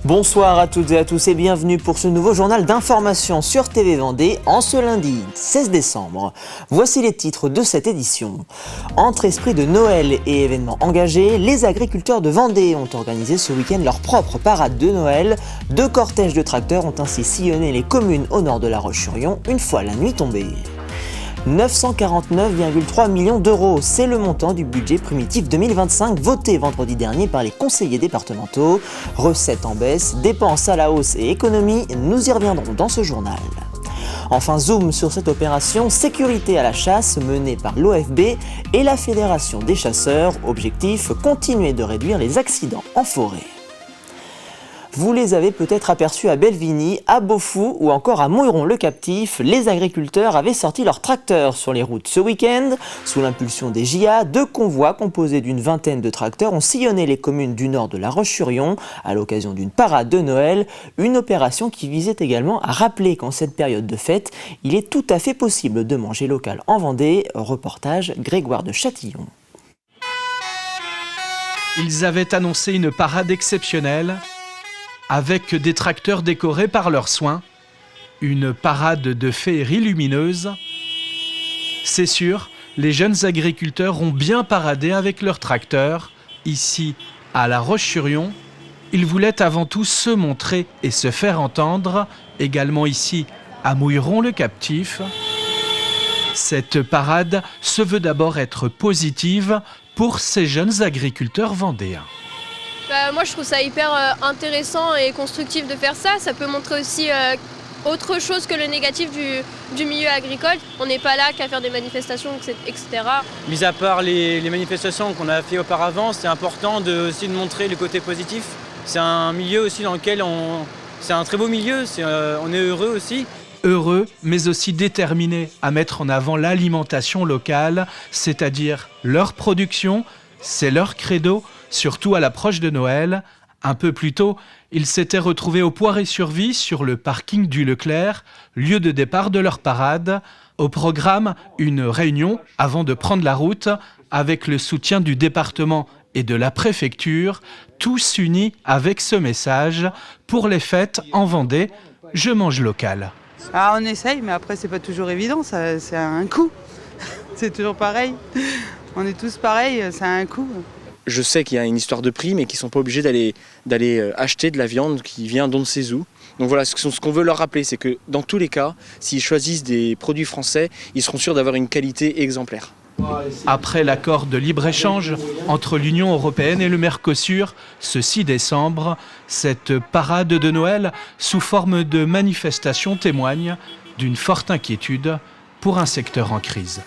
Bonsoir à toutes et à tous et bienvenue pour ce nouveau journal d'information sur TV Vendée en ce lundi 16 décembre. Voici les titres de cette édition. Entre esprit de Noël et événements engagés, les agriculteurs de Vendée ont organisé ce week-end leur propre parade de Noël. 2 cortèges de tracteurs ont ainsi sillonné les communes au nord de La Roche-sur-Yon une fois la nuit tombée. 949,3 millions d'euros, c'est le montant du budget primitif 2025 voté vendredi dernier par les conseillers départementaux. Recettes en baisse, dépenses à la hausse et économies, nous y reviendrons dans ce journal. Enfin, zoom sur cette opération sécurité à la chasse menée par l'OFB et la Fédération des chasseurs. Objectif, continuer de réduire les accidents en forêt. Vous les avez peut-être aperçus à Belvigny, à Beaufou ou encore à Mouilleron-le-Captif. Les agriculteurs avaient sorti leurs tracteurs sur les routes ce week-end. Sous l'impulsion des JA, 2 convois composés d'une vingtaine de tracteurs ont sillonné les communes du nord de La Roche-sur-Yon à l'occasion d'une parade de Noël. Une opération qui visait également à rappeler qu'en cette période de fête, il est tout à fait possible de manger local en Vendée. Reportage Grégoire de Châtillon. Ils avaient annoncé une parade exceptionnelle avec des tracteurs décorés par leurs soins, une parade de féerie lumineuse. C'est sûr, les jeunes agriculteurs ont bien paradé avec leurs tracteurs. Ici, à La Roche-sur-Yon, ils voulaient avant tout se montrer et se faire entendre. Également ici, à Mouilleron-le-Captif. Cette parade se veut d'abord être positive pour ces jeunes agriculteurs vendéens. Moi je trouve ça hyper intéressant et constructif de faire ça. Ça peut montrer aussi autre chose que le négatif du milieu agricole. On n'est pas là qu'à faire des manifestations, etc. Mis à part les manifestations qu'on a fait auparavant, c'est important aussi de montrer le côté positif. C'est un milieu aussi dans lequel c'est un très beau milieu, on est heureux aussi. Heureux, mais aussi déterminés à mettre en avant l'alimentation locale, c'est-à-dire leur production, c'est leur credo. Surtout à l'approche de Noël. Un peu plus tôt, ils s'étaient retrouvés au Poiré-sur-Vie sur le parking du Leclerc, lieu de départ de leur parade. Au programme, une réunion avant de prendre la route avec le soutien du département et de la préfecture, tous unis avec ce message: pour les fêtes en Vendée, je mange local. Ah, on essaye, mais après c'est pas toujours évident, c'est un coût. C'est toujours pareil. On est tous pareils, ça a un coût. Je sais qu'il y a une histoire de prix, mais qu'ils ne sont pas obligés d'aller acheter de la viande qui vient d'on ne sait où. Donc voilà, ce qu'on veut leur rappeler, c'est que dans tous les cas, s'ils choisissent des produits français, ils seront sûrs d'avoir une qualité exemplaire. Après l'accord de libre-échange entre l'Union européenne et le Mercosur, ce 6 décembre, cette parade de Noël sous forme de manifestation témoigne d'une forte inquiétude pour un secteur en crise.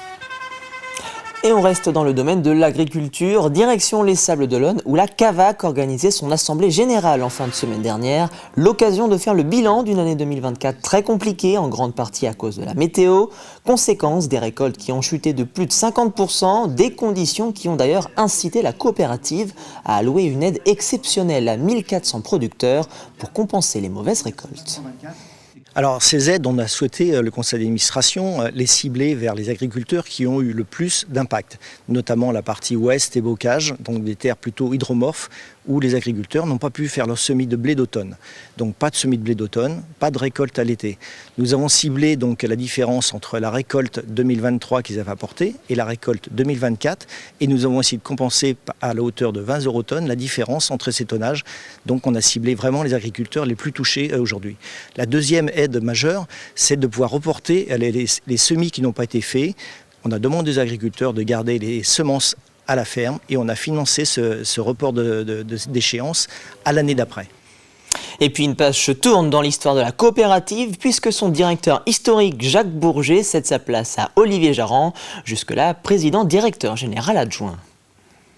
Et on reste dans le domaine de l'agriculture, direction les Sables d'Olonne où la CAVAC organisait son assemblée générale en fin de semaine dernière. L'occasion de faire le bilan d'une année 2024 très compliquée, en grande partie à cause de la météo. Conséquence des récoltes qui ont chuté de plus de 50%, des conditions qui ont d'ailleurs incité la coopérative à allouer une aide exceptionnelle à 1400 producteurs pour compenser les mauvaises récoltes. Alors ces aides, on a souhaité, le conseil d'administration, les cibler vers les agriculteurs qui ont eu le plus d'impact, notamment la partie ouest et bocage, donc des terres plutôt hydromorphes, où les agriculteurs n'ont pas pu faire leur semis de blé d'automne. Donc pas de semis de blé d'automne, pas de récolte à l'été. Nous avons ciblé donc la différence entre la récolte 2023 qu'ils avaient apportée et la récolte 2024, et nous avons essayé de compenser à la hauteur de 20 € tonnes la différence entre ces tonnages. Donc on a ciblé vraiment les agriculteurs les plus touchés aujourd'hui. La deuxième aide majeure, c'est de pouvoir reporter les semis qui n'ont pas été faits. On a demandé aux agriculteurs de garder les semences à la ferme et on a financé ce report d'échéance à l'année d'après. Et puis une page se tourne dans l'histoire de la coopérative puisque son directeur historique Jacques Bourget cède sa place à Olivier Jarran, jusque-là président-directeur général adjoint.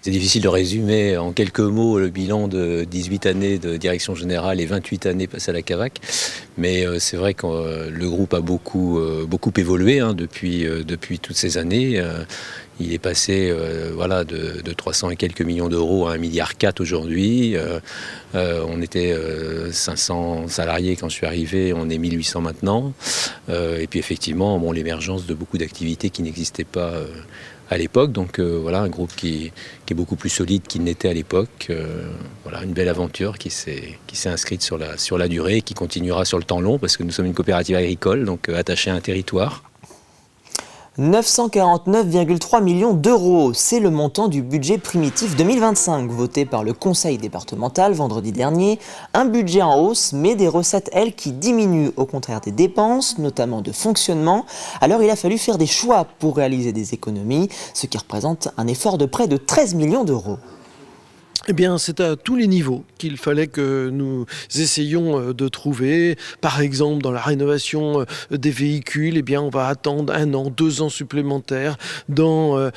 C'est difficile de résumer en quelques mots le bilan de 18 années de direction générale et 28 années passées à la CAVAC. Mais c'est vrai que le groupe a beaucoup évolué depuis toutes ces années. Il est passé de 300 et quelques millions d'euros à 1,4 milliard aujourd'hui. On était 500 salariés quand je suis arrivé, on est 1800 maintenant. Et puis effectivement, l'émergence de beaucoup d'activités qui n'existaient pas à l'époque. Donc un groupe qui est beaucoup plus solide qu'il n'était à l'époque. Une belle aventure qui s'est inscrite sur la durée et qui continuera sur le temps long parce que nous sommes une coopérative agricole, donc attachée à un territoire. 949,3 millions d'euros, c'est le montant du budget primitif 2025 voté par le Conseil départemental vendredi dernier. Un budget en hausse, mais des recettes, elles, qui diminuent au contraire des dépenses, notamment de fonctionnement. Alors il a fallu faire des choix pour réaliser des économies, ce qui représente un effort de près de 13 millions d'euros. Eh bien, c'est à tous les niveaux qu'il fallait que nous essayions de trouver. Par exemple, dans la rénovation des véhicules, eh bien, on va attendre 1 an, 2 ans supplémentaires. Dans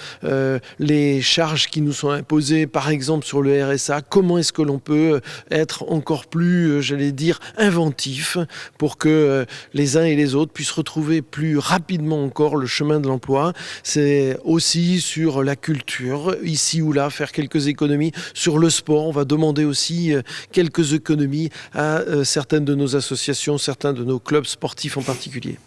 les charges qui nous sont imposées, par exemple sur le RSA, comment est-ce que l'on peut être encore plus, inventif pour que les uns et les autres puissent retrouver plus rapidement encore le chemin de l'emploi. C'est aussi sur la culture, ici ou là, faire quelques économies. Sur le sport, on va demander aussi quelques économies à certaines de nos associations, certains de nos clubs sportifs en particulier.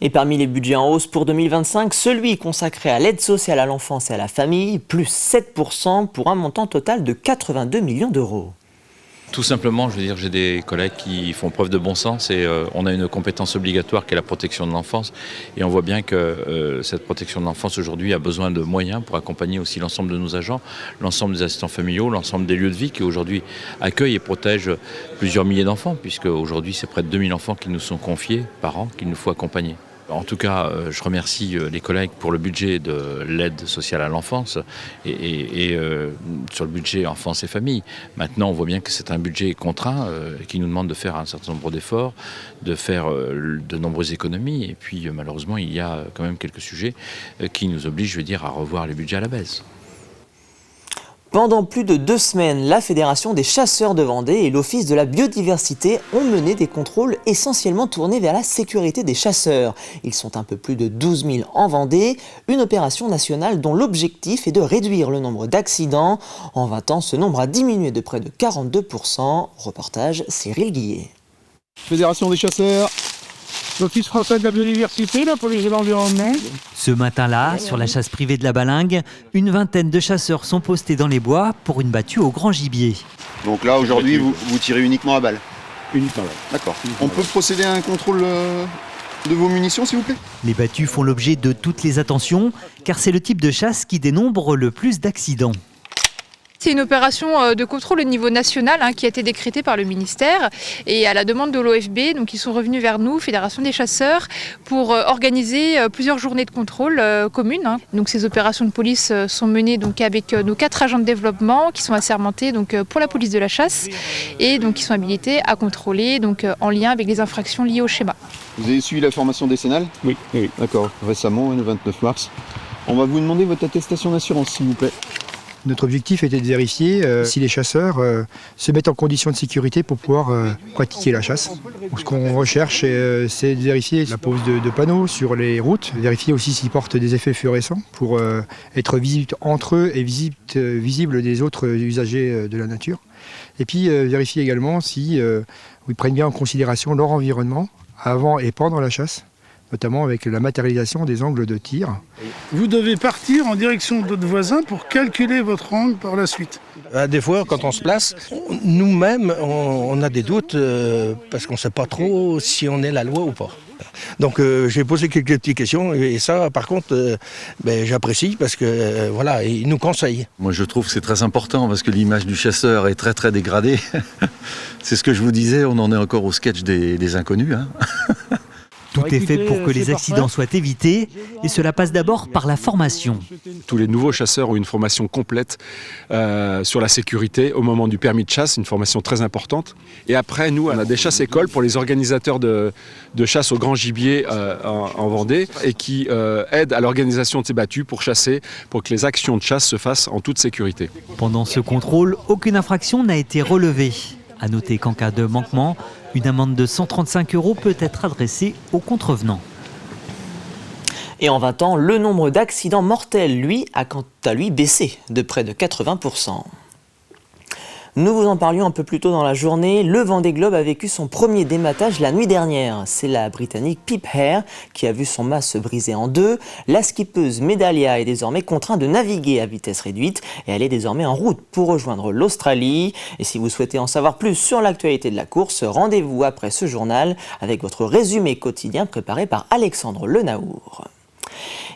Et parmi les budgets en hausse pour 2025, celui consacré à l'aide sociale à l'enfance et à la famille, plus 7% pour un montant total de 82 millions d'euros. Tout simplement, j'ai des collègues qui font preuve de bon sens et on a une compétence obligatoire qui est la protection de l'enfance. Et on voit bien que cette protection de l'enfance aujourd'hui a besoin de moyens pour accompagner aussi l'ensemble de nos agents, l'ensemble des assistants familiaux, l'ensemble des lieux de vie qui aujourd'hui accueillent et protègent plusieurs milliers d'enfants, puisque aujourd'hui c'est près de 2000 enfants qui nous sont confiés par an, qu'il nous faut accompagner. En tout cas, je remercie les collègues pour le budget de l'aide sociale à l'enfance et sur le budget enfance et famille. Maintenant, on voit bien que c'est un budget contraint qui nous demande de faire un certain nombre d'efforts, de faire de nombreuses économies. Et puis, malheureusement, il y a quand même quelques sujets qui nous obligent, à revoir les budgets à la baisse. Pendant plus de 2 semaines, la Fédération des chasseurs de Vendée et l'Office de la biodiversité ont mené des contrôles essentiellement tournés vers la sécurité des chasseurs. Ils sont un peu plus de 12 000 en Vendée, une opération nationale dont l'objectif est de réduire le nombre d'accidents. En 20 ans, ce nombre a diminué de près de 42%. Reportage Cyril Guillet. Fédération des chasseurs. L'Office français de la biodiversité, là, pour l'environnement. Ce matin-là, sur la chasse privée de la Balingue, une vingtaine de chasseurs sont postés dans les bois pour une battue au grand gibier. Donc là, aujourd'hui, vous tirez uniquement à balle? Uniquement à balle. D'accord. On peut procéder à un contrôle de vos munitions, s'il vous plaît? Les battues font l'objet de toutes les attentions, car c'est le type de chasse qui dénombre le plus d'accidents. C'est une opération de contrôle au niveau national qui a été décrétée par le ministère et à la demande de l'OFB. Donc ils sont revenus vers nous, Fédération des chasseurs, pour organiser plusieurs journées de contrôle communes. Donc ces opérations de police sont menées donc avec nos 4 agents de développement qui sont assermentés donc pour la police de la chasse et donc qui sont habilités à contrôler donc en lien avec les infractions liées au schéma. Vous avez suivi la formation décennale? Oui. D'accord, récemment, le 29 mars. On va vous demander votre attestation d'assurance, s'il vous plaît. Notre objectif était de vérifier si les chasseurs se mettent en condition de sécurité pour pouvoir pratiquer la chasse. Ce qu'on recherche, c'est de vérifier la pose de panneaux sur les routes, vérifier aussi s'ils portent des effets fluorescents pour être visibles entre eux et visibles des autres usagers de la nature. Et puis vérifier également si ils prennent bien en considération leur environnement avant et pendant la chasse, notamment avec la matérialisation des angles de tir. Vous devez partir en direction de votre voisin pour calculer votre angle par la suite. Des fois, quand on se place, nous-mêmes, on a des doutes parce qu'on ne sait pas trop si on est la loi ou pas. Donc j'ai posé quelques petites questions et ça, par contre, j'apprécie parce que voilà, ils nous conseillent. Moi, je trouve que c'est très important parce que l'image du chasseur est très très dégradée. C'est ce que je vous disais, on en est encore au sketch des inconnus. Tout est fait pour que les accidents soient évités et cela passe d'abord par la formation. Tous les nouveaux chasseurs ont une formation complète sur la sécurité au moment du permis de chasse, une formation très importante. Et après, nous, on a des chasses-écoles pour les organisateurs de chasse au grand gibier en Vendée et qui aident à l'organisation de ces battues pour chasser, pour que les actions de chasse se fassent en toute sécurité. Pendant ce contrôle, aucune infraction n'a été relevée. À noter qu'en cas de manquement, une amende de 135 € peut être adressée aux contrevenants. Et en 20 ans, le nombre d'accidents mortels, lui, a quant à lui baissé de près de 80%. Nous vous en parlions un peu plus tôt dans la journée, le Vendée Globe a vécu son premier dématage la nuit dernière. C'est la Britannique Pip Hare qui a vu son mât se briser en deux. La skippeuse Medallia est désormais contrainte de naviguer à vitesse réduite et elle est désormais en route pour rejoindre l'Australie. Et si vous souhaitez en savoir plus sur l'actualité de la course, rendez-vous après ce journal avec votre résumé quotidien préparé par Alexandre Lenaour.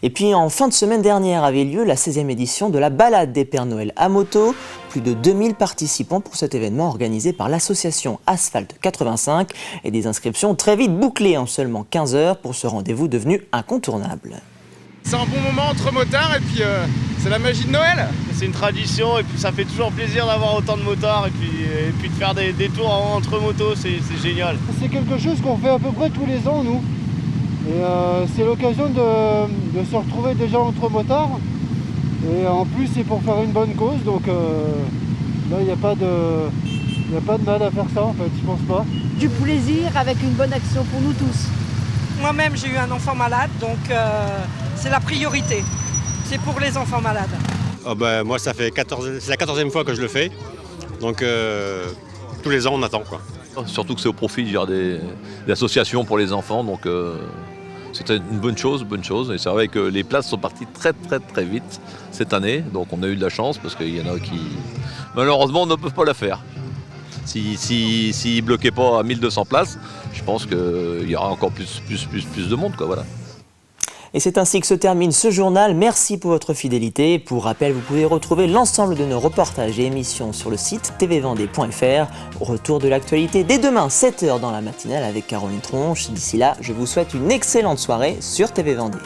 Et puis en fin de semaine dernière avait lieu la 16e édition de la balade des Pères Noël à moto. Plus de 2000 participants pour cet événement organisé par l'association Asphalte 85 et des inscriptions très vite bouclées en seulement 15 heures pour ce rendez-vous devenu incontournable. C'est un bon moment entre motards et puis c'est la magie de Noël. C'est une tradition et puis ça fait toujours plaisir d'avoir autant de motards et puis de faire des tours entre motos, c'est génial. C'est quelque chose qu'on fait à peu près tous les ans nous. Et c'est l'occasion de se retrouver déjà entre motards. Et en plus c'est pour faire une bonne cause, donc là il n'y a pas de mal à faire ça en fait, je pense pas. Du plaisir avec une bonne action pour nous tous. Moi-même j'ai eu un enfant malade, donc c'est la priorité. C'est pour les enfants malades. Oh ben, moi c'est la 14e fois que je le fais, donc tous les ans on attend quoi. Surtout que c'est au profit des associations pour les enfants, donc c'était une bonne chose. Et c'est vrai que les places sont parties très vite cette année, donc on a eu de la chance parce qu'il y en a qui malheureusement ne peuvent pas la faire. S'ils ne bloquaient pas à 1200 places, je pense qu'il y aura encore plus de monde, quoi, voilà. Et c'est ainsi que se termine ce journal. Merci pour votre fidélité. Pour rappel, vous pouvez retrouver l'ensemble de nos reportages et émissions sur le site tvvendée.fr. Au retour de l'actualité dès demain, 7h dans la matinale avec Caroline Tronche. D'ici là, je vous souhaite une excellente soirée sur TV Vendée.